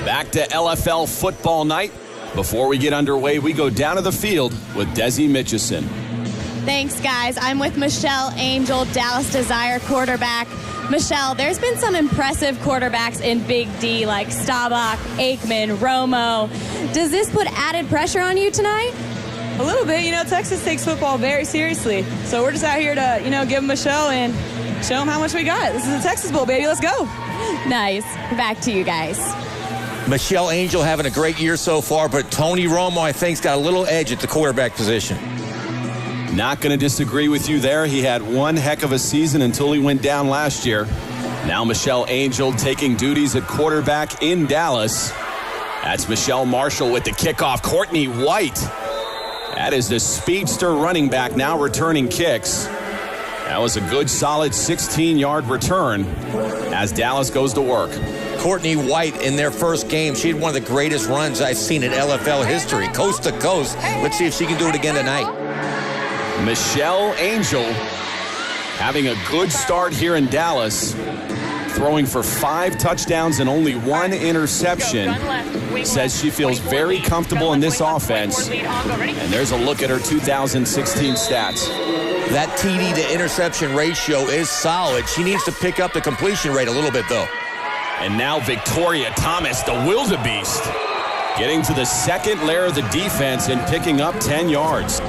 Back to LFL football night. Before we get underway, we go down to the field with Desi Mitchison. Thanks, guys. I'm with Michelle Angel, Dallas Desire quarterback. Michelle, there's been some impressive quarterbacks in Big D like Staubach, Aikman, Romo. Does this put added pressure on you tonight? A little bit. Texas takes football very seriously. So we're just out here to, give them a show and show them how much we got. This is the Texas Bowl, baby. Let's go. Nice. Back to you guys. Michelle Angel having a great year so far, but Tony Romo, I think, has got a little edge at the quarterback position. Not going to disagree with you there. He had one heck of a season until he went down last year. Now Michelle Angel taking duties at quarterback in Dallas. That's Michelle Marshall with the kickoff. Courtney White. That is the speedster running back now returning kicks. That was a good, solid 16-yard return as Dallas goes to work. Courtney White in their first game. She had one of the greatest runs I've seen in LFL history, coast to coast. Let's see if she can do it again tonight. Michelle Angel having a good start here in Dallas, throwing for 5 touchdowns and only 1 interception. Says she feels very comfortable in this offense. And there's a look at her 2016 stats. That TD to interception ratio is solid. She needs to pick up the completion rate a little bit, though. And now Victoria Thomas, the wildebeest, getting to the second layer of the defense and picking up 10 yards.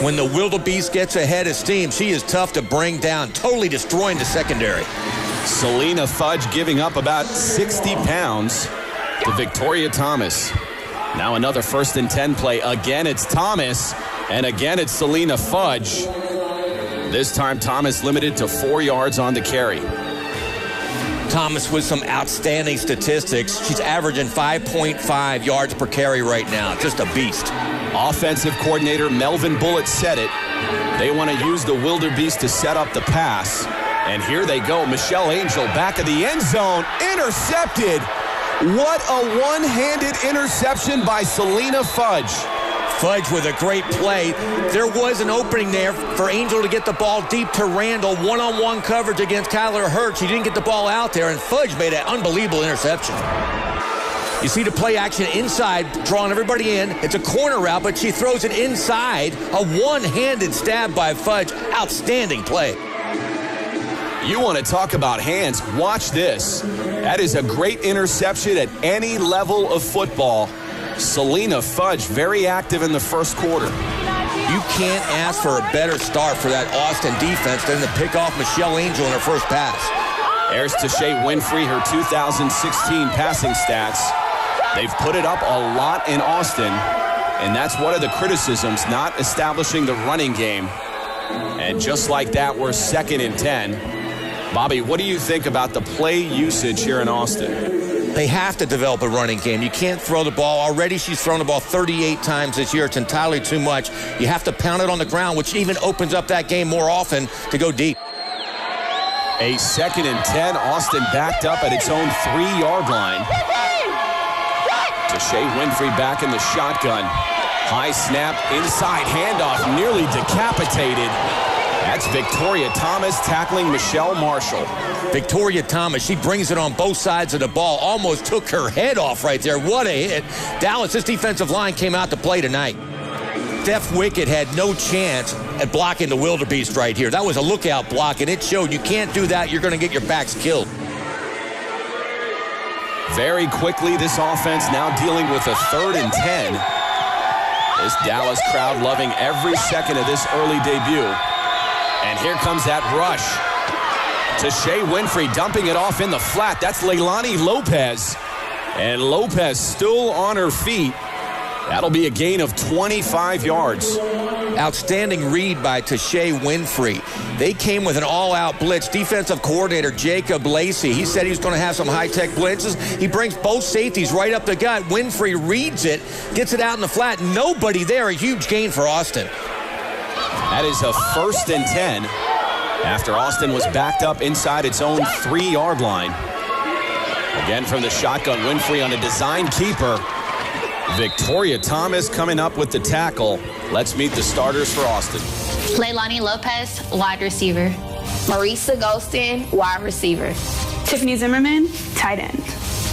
When the wildebeest gets ahead of steam, she is tough to bring down, totally destroying the secondary. Selena Fudge giving up about 60 pounds to Victoria Thomas. Now another 1st and 10 play. Again, it's Thomas, and again, it's Selena Fudge. This time, Thomas limited to 4 yards on the carry. Thomas with some outstanding statistics. She's averaging 5.5 yards per carry right now. Just a beast. Offensive coordinator Melvin Bullitt said it. They want to use the wildebeest to set up the pass. And here they go. Michelle Angel back of the end zone. Intercepted. What a one-handed interception by Selena Fudge. Fudge with a great play. There was an opening there for Angel to get the ball deep to Randall. One-on-one coverage against Kyler Hurts. He didn't get the ball out there, and Fudge made an unbelievable interception. You see the play action inside, drawing everybody in. It's a corner route, but she throws it inside. A one-handed stab by Fudge. Outstanding play. You want to talk about hands? Watch this. That is a great interception at any level of football. Selena Fudge very active in the first quarter. You can't ask for a better start for that Austin defense than to pick off Michelle Angel in her first pass. There's Tashay Winfrey, her 2016 passing stats. They've put it up a lot in Austin, and that's one of the criticisms, not establishing the running game. And just like that, we're 2nd and 10. Bobby, what do you think about the play usage here in Austin? They have to develop a running game. You can't throw the ball. Already she's thrown the ball 38 times this year. It's entirely too much. You have to pound it on the ground, which even opens up that game more often to go deep. A 2nd and 10. Austin backed up at its own 3-yard line. Tashay Winfrey back in the shotgun. High snap, inside handoff, nearly decapitated. That's Victoria Thomas tackling Michelle Marshall. Victoria Thomas, she brings it on both sides of the ball. Almost took her head off right there. What a hit. Dallas, this defensive line came out to play tonight. Steph Wickett had no chance at blocking the wildebeest right here. That was a lookout block, and it showed you can't do that. You're going to get your backs killed. Very quickly, this offense now dealing with a 3rd and 10. This Dallas crowd loving every second of this early debut. And here comes that rush. Tashay Winfrey dumping it off in the flat. That's Leilani Lopez. And Lopez still on her feet. That'll be a gain of 25 yards. Outstanding read by Tashay Winfrey. They came with an all-out blitz. Defensive coordinator Jacob Lacey, he said he was going to have some high-tech blitzes. He brings both safeties right up the gut. Winfrey reads it, gets it out in the flat. Nobody there. A huge gain for Austin. That is a 1st and 10 after Austin was backed up inside its own 3-yard line. Again from the shotgun, Winfrey on a design keeper. Victoria Thomas coming up with the tackle. Let's meet the starters for Austin. Leilani Lopez, wide receiver. Marisa Golston, wide receiver. Tiffany Zimmerman, tight end.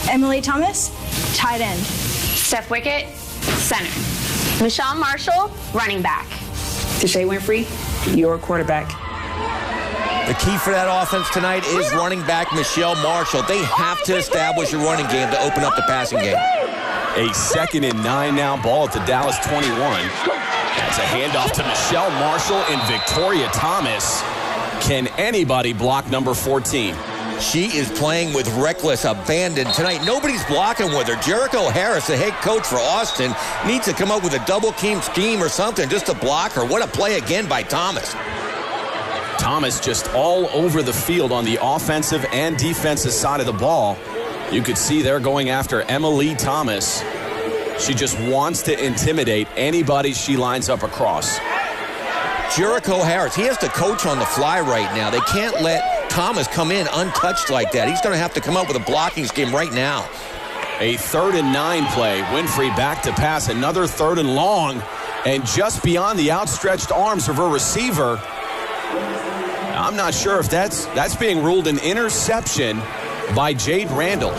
Emily Thomas, tight end. Steph Wickett, center. Michelle Marshall, running back. Tashay Winfrey, your quarterback. The key for that offense tonight is running back Michelle Marshall. They have to establish a running game to open up the passing game. A 2nd and 9 now, ball at the Dallas 21. That's a handoff to Michelle Marshall and Victoria Thomas. Can anybody block number 14? She is playing with reckless abandon tonight. Nobody's blocking with her. Jericho Harris, the head coach for Austin, needs to come up with a double team scheme or something just to block her. What a play again by Thomas. Thomas just all over the field on the offensive and defensive side of the ball. You could see they're going after Emily Thomas. She just wants to intimidate anybody she lines up across. Jericho Harris, he has to coach on the fly right now. They can't let Thomas come in untouched like that. He's going to have to come up with a blocking scheme right now. A 3rd and 9 play. Winfrey back to pass. Another 3rd and long. And just beyond the outstretched arms of her receiver. I'm not sure if that's being ruled an interception by Jade Randall.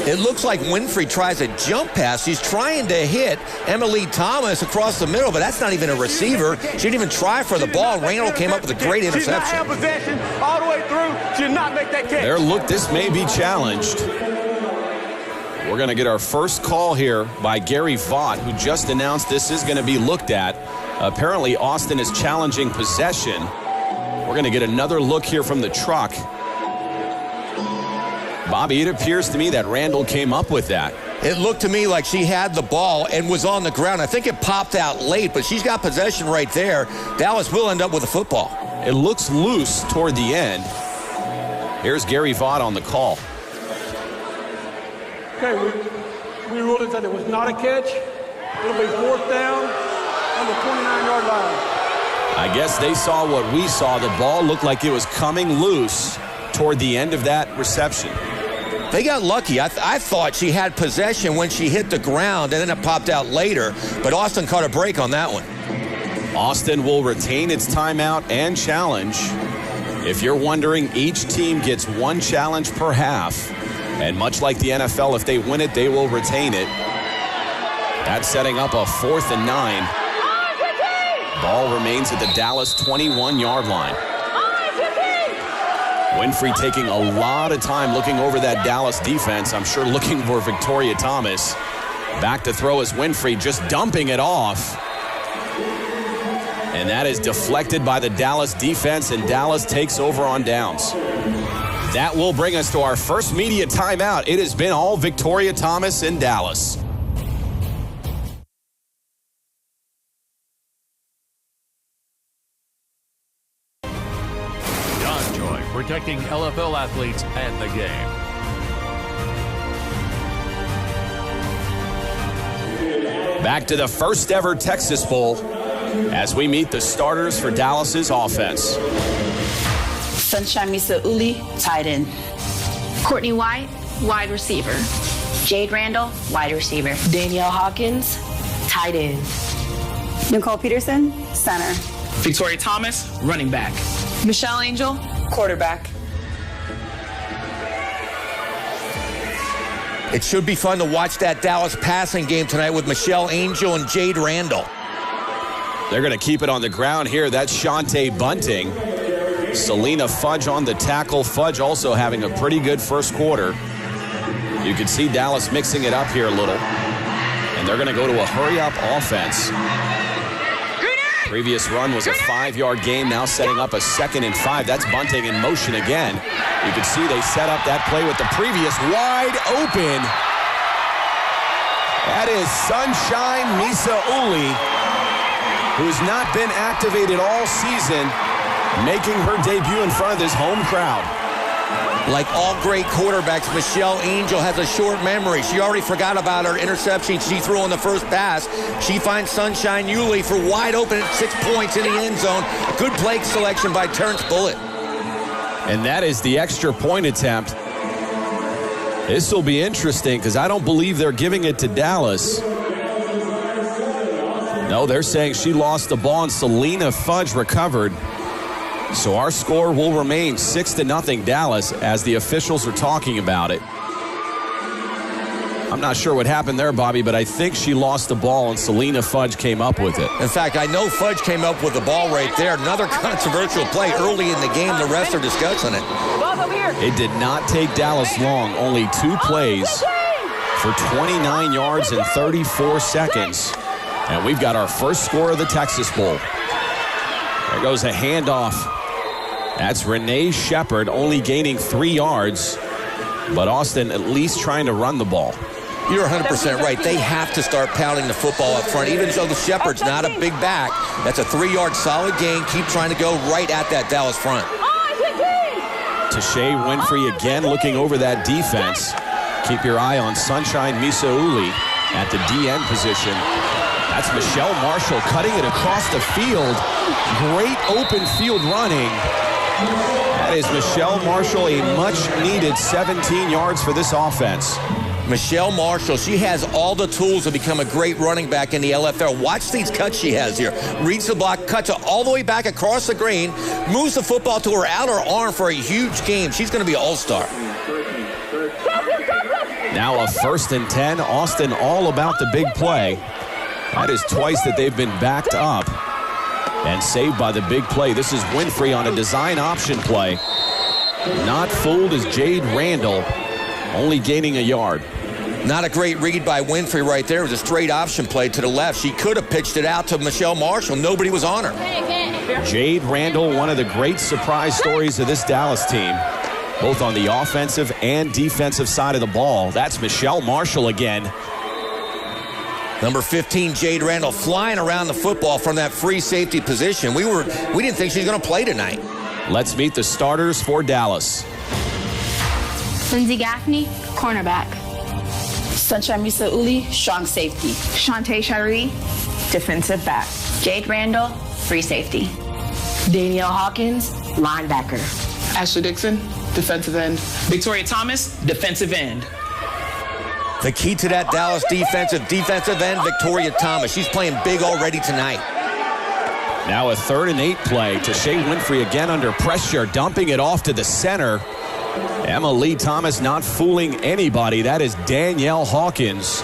It looks like Winfrey tries a jump pass. She's trying to hit Emily Thomas across the middle, but that's not even a receiver. She didn't even try for the ball. Randall came up with a great interception. She did not have possession all the way through. She did not make that catch. This may be challenged. We're going to get our first call here by Gary Vaught, who just announced this is going to be looked at. Apparently, Austin is challenging possession. We're going to get another look here from the truck. Bobby, it appears to me that Randall came up with that. It looked to me like she had the ball and was on the ground. I think it popped out late, but she's got possession right there. Dallas will end up with a football. It looks loose toward the end. Here's Gary Vaught on the call. Okay, we ruled it that it was not a catch. It'll be 4th down on the 29-yard line. I guess they saw what we saw. The ball looked like it was coming loose toward the end of that reception. They got lucky. I thought she had possession when she hit the ground, and then it popped out later. But Austin caught a break on that one. Austin will retain its timeout and challenge. If you're wondering, each team gets 1 challenge per half. And much like the NFL, if they win it, they will retain it. That's setting up a 4th and 9. Ball remains at the Dallas 21-yard line. Winfrey taking a lot of time looking over that Dallas defense. I'm sure looking for Victoria Thomas. Back to throw is Winfrey, just dumping it off. And that is deflected by the Dallas defense, and Dallas takes over on downs. That will bring us to our first media timeout. It has been all Victoria Thomas in Dallas. Protecting LFL athletes and the game. Back to the first ever Texas Bowl as we meet the starters for Dallas's offense. Sunshine Misa Uli, tight end. Courtney White, wide receiver. Jade Randall, wide receiver. Danielle Hawkins, tight end. Nicole Peterson, center. Victoria Thomas, running back. Michelle Angel, quarterback. It should be fun to watch that Dallas passing game tonight with Michelle Angel and Jade Randall. They're going to keep it on the ground here. That's Shantae Bunting. Selena Fudge on the tackle. Fudge also having a pretty good first quarter. You can see Dallas mixing it up here a little. And they're going to go to a hurry-up offense. Previous run was a 5-yard gain, now setting up a 2nd and 5. That's Bunting in motion again. You can see they set up that play with the previous wide open. That is Sunshine Misa Uli, who's not been activated all season, making her debut in front of this home crowd. Like all great quarterbacks, Michelle Angel has a short memory. She already forgot about her interception she threw on the first pass. She finds Sunshine Uli for wide open at 6 points in the end zone. Good play selection by Terrence Bullitt. And that is the extra point attempt. This will be interesting because I don't believe they're giving it to Dallas. No, they're saying she lost the ball and Selena Fudge recovered. So our score will remain 6-0 Dallas as the officials are talking about it. I'm not sure what happened there, Bobby, but I think she lost the ball and Selena Fudge came up with it. In fact, I know Fudge came up with the ball right there. Another controversial play early in the game. The rest are discussing it. It did not take Dallas long. Only 2 plays for 29 yards and 34 seconds. And we've got our first score of the Texas Bowl. There goes a handoff. That's Renee Shepard only gaining 3 yards. But Austin at least trying to run the ball. You're 100% right. They have to start pounding the football up front. Even though the Shepard's not a big back, that's a 3-yard solid gain. Keep trying to go right at that Dallas front. Tashay Winfrey again looking over that defense. Keep your eye on Sunshine Misauli at the DN position. That's Michelle Marshall cutting it across the field. Great open field running. That is Michelle Marshall, a much-needed 17 yards for this offense. Michelle Marshall, she has all the tools to become a great running back in the LFL. Watch these cuts she has here. Reads the block, cuts it all the way back across the green, moves the football to her outer arm for a huge gain. She's going to be an all-star. Now a 1st and 10. Austin all about the big play. That is twice that they've been backed up and saved by the big play. This is Winfrey on a design option play. Not fooled is Jade Randall, only gaining a yard. Not a great read by Winfrey right there. It was a straight option play to the left. She could have pitched it out to Michelle Marshall. Nobody was on her. Jade Randall, one of the great surprise stories of this Dallas team, both on the offensive and defensive side of the ball. That's Michelle Marshall again. Number 15, Jade Randall, flying around the football from that free safety position. We didn't think she was going to play tonight. Let's meet the starters for Dallas. Lindsey Gaffney, cornerback. Sunshine Misauli, strong safety. Shantae Shari, defensive back. Jade Randall, free safety. Danielle Hawkins, linebacker. Ashley Dixon, defensive end. Victoria Thomas, defensive end. The key to that Dallas defensive end, Victoria Thomas. She's playing big already tonight. Now a 3rd and 8 play. Tashay Winfrey again under pressure, dumping it off to the center. Emma Lee Thomas not fooling anybody. That is Danielle Hawkins,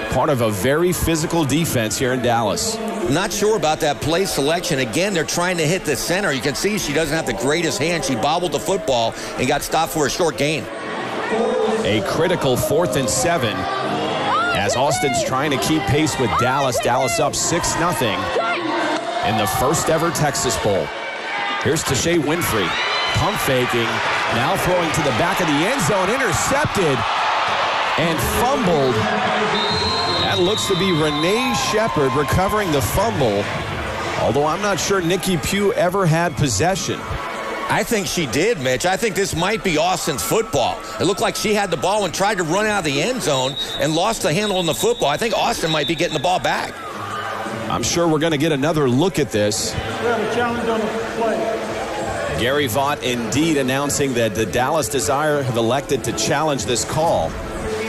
part of a very physical defense here in Dallas. Not sure about that play selection. Again, they're trying to hit the center. You can see she doesn't have the greatest hand. She bobbled the football and got stopped for a short gain. A critical 4th and 7 as Austin's trying to keep pace with Dallas. Dallas up 6-0 in the first ever Texas Bowl. Here's Tashay Winfrey, pump faking, now throwing to the back of the end zone, intercepted and fumbled. That looks to be Renee Shepard recovering the fumble, although I'm not sure Nikki Pugh ever had possession. I think she did, Mitch. I think this might be Austin's football. It looked like she had the ball and tried to run out of the end zone and lost the handle on the football. I think Austin might be getting the ball back. I'm sure we're going to get another look at this. We have a challenge on the play. Gary Vaught indeed announcing that the Dallas Desire have elected to challenge this call.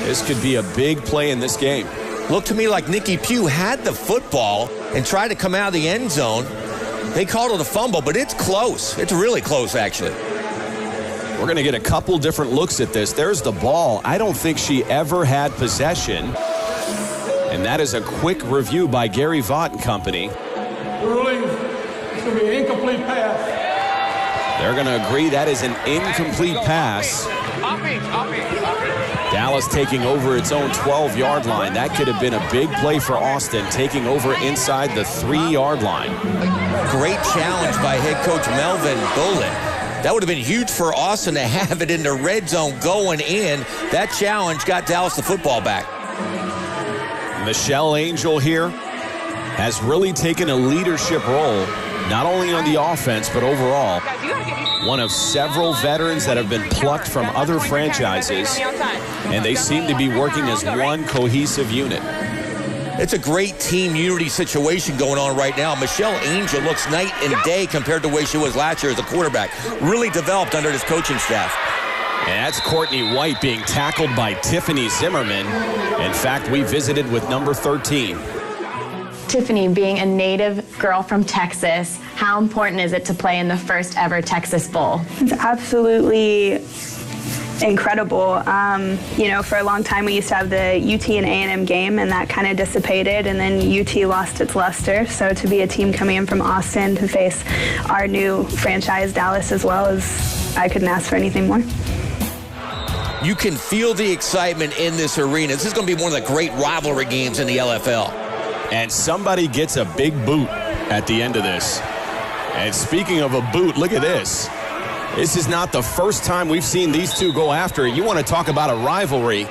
This could be a big play in this game. Looked to me like Nikki Pugh had the football and tried to come out of the end zone. They called it a fumble, but it's close. It's really close, actually. We're going to get a couple different looks at this. There's the ball. I don't think she ever had possession. And that is a quick review by Gary Vaught and company. Ruling, it's going to be an incomplete pass. They're going to agree that is an incomplete pass. Dallas taking over its own 12-yard line. That could have been a big play for Austin, taking over inside the 3-yard line. Great challenge by head coach Melvin Bullen. That would have been huge for Austin to have it in the red zone going in. That challenge got Dallas the football back. Michelle Angel here has really taken a leadership role, not only on the offense, but overall. One of several veterans that have been plucked from other franchises, and they seem to be working as one cohesive unit. It's a great team unity situation going on right now. Michelle Angel looks night and day compared to the way she was last year as a quarterback. Really developed under this coaching staff. And that's Courtney White being tackled by Tiffany Zimmerman. In fact, we visited with number 13. Tiffany, being a native girl from Texas, how important is it to play in the first ever Texas Bowl? It's absolutely incredible. For a long time we used to have the UT and A&M game, and that kind of dissipated, and then UT lost its luster. So to be a team coming in from Austin to face our new franchise, Dallas, as well, as I couldn't ask for anything more. You can feel the excitement in this arena. This is going to be one of the great rivalry games in the LFL. And somebody gets a big boot at the end of this. And speaking of a boot, look at this. This is not the first time we've seen these two go after it. You want to talk about a rivalry.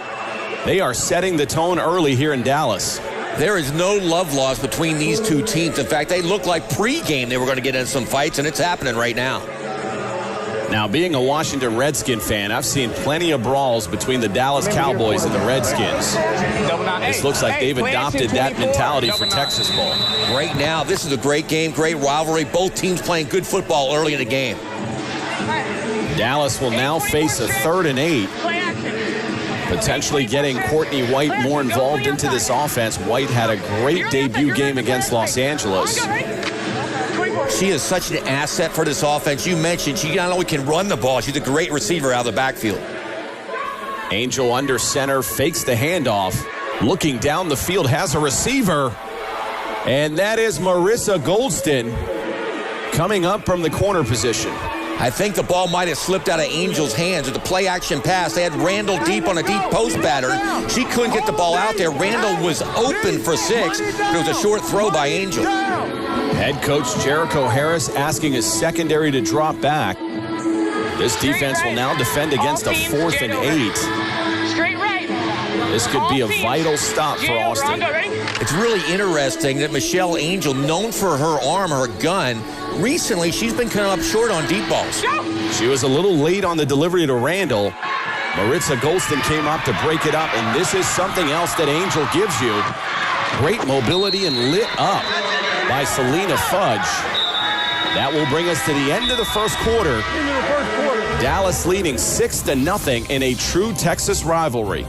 They are setting the tone early here in Dallas. There is no love lost between these two teams. In fact, they look like pregame they were going to get in some fights, and it's happening right now. Now, being a Washington Redskin fan, I've seen plenty of brawls between the Dallas Cowboys and the Redskins. This looks like they've adopted that mentality for Texas Bowl. Right now, this is a great game, great rivalry. Both teams playing good football early in the game. Dallas will now face a 3rd and 8. Potentially getting Courtney White more involved into this offense. White had a great debut game against Los Angeles. She is such an asset for this offense. You mentioned she not only can run the ball, she's a great receiver out of the backfield. Angel under center, fakes the handoff. Looking down the field, has a receiver. And that is Marissa Goldston coming up from the corner position. I think the ball might have slipped out of Angel's hands with the play-action pass. They had Randall deep on a deep post pattern. She couldn't get the ball out there. Randall was open for 6. It was a short throw by Angel. Head coach Jericho Harris asking his secondary to drop back. This defense will now defend against a 4th and 8. This could be a vital stop for Austin. It's really interesting that Michelle Angel, known for her arm, her gun, recently she's been coming up short on deep balls. She was a little late on the delivery to Randall. Maritza Goldston came up to break it up, and this is something else that Angel gives you. Great mobility and lit up by Selena Fudge. That will bring us to the end of the first quarter. Dallas leading 6-0 in a true Texas rivalry.